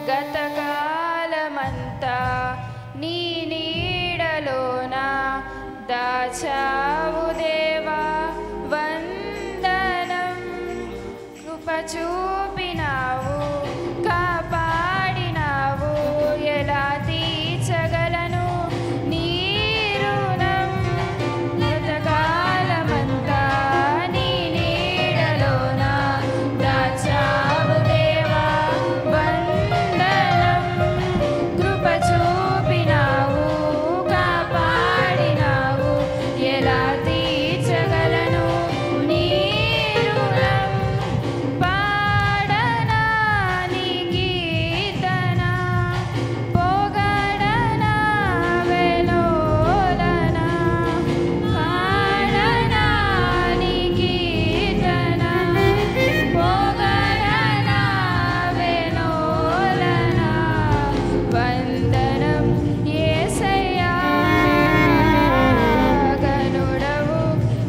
గతకాలమంతా నీ నీడలోన దాచావు దేవా వందనం. కృప చూపినావు, కాపాడినావు, ఎలా తీర్చగలను నీ రుణం. గతకాలమంతా నీ నీడలోన దాచావు దేవా వందనం. కృప చూపినావు, కాపాడినావు, ఎలా తీర్చగలను నీ రుణం. పాడనా నీ కీర్తన, పొగడనా వెలోలన. పాడనా నీ కీర్తన, పొగడనా వెలోలన. వందనం యేసయ్యా, గనుడవు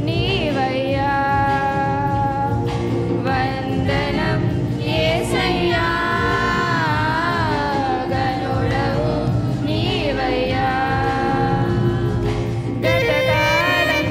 నీవయ్యా. వందనం యేసయ్యా, గనుడవు నీవయ్యా. గతకాలం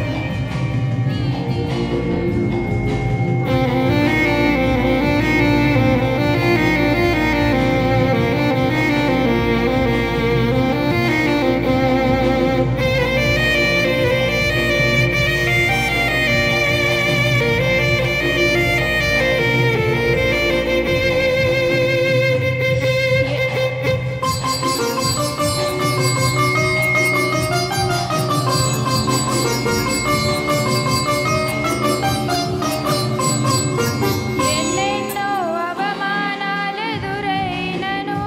ఎన్నెన్నో అవమానాలెదురైనను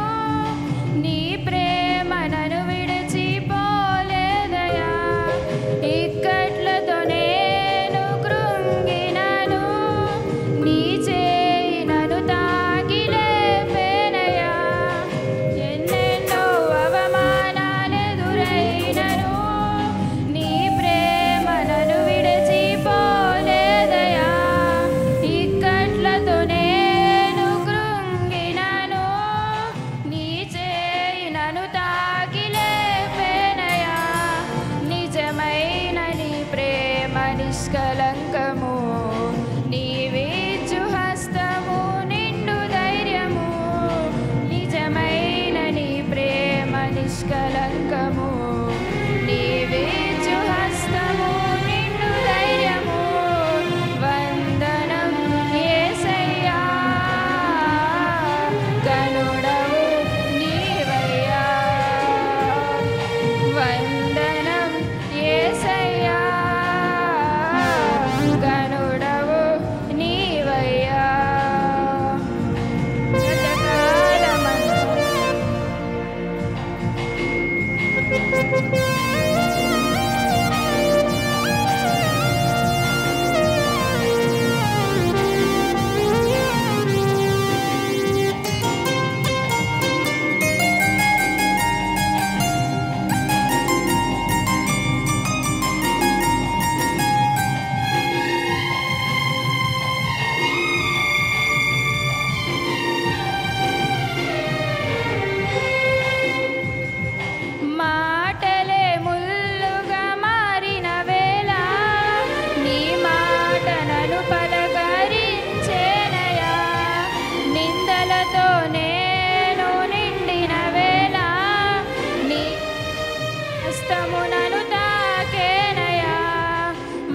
నీ ప్రేమ నన్ను విడిచిపోలేదయా. ఇక్కట్లతో నేను కృంగినను నీ చేయి నన్ను తాకి లేపెనయా. ఎన్నెన్నో అవమానాలెదురైనను నీ ప్రేమ నన్ను విడిచిపోలేదయా. ఇక్కట్లతో నేను కృంగినను నీ చేయి నన్ను తాకి లేపెనయా. నిజమైన నీ ప్రేమ నిష్కలంకము, నీవిచ్చు హస్తము నిండు ధైర్యము. నిజమైన నీ ప్రేమ నిష్కలంకము, నీవిచ్చు హస్తము నిండు ధైర్యము. వందనం యేసయ్యా, గనుడవు నీవయ్యా. వందనం యేసయ్యా, గనుడవు నీవయ్యా. మాటలే ముల్లుగా మారిన వేళ నీ మాట నన్ను పలకరించేనయా. నిందలతో నేను నిండిన వేళ నీ హస్తము నన్ను తాకేనయా.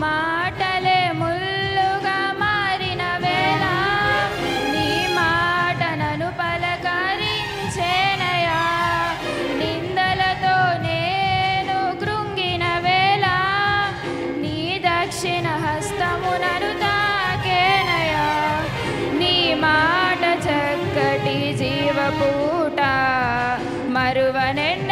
మాటలే ముల్లుగా మారిన వేళ నీ మాట నన్ను పలకరించేనయా. నిందలతో నేను కృంగిన వేళ నీ దక్షిణ హస్తము నన్ను తాకేనయా. నీ మాట చక్కటి జీవపూట మరువనెన్న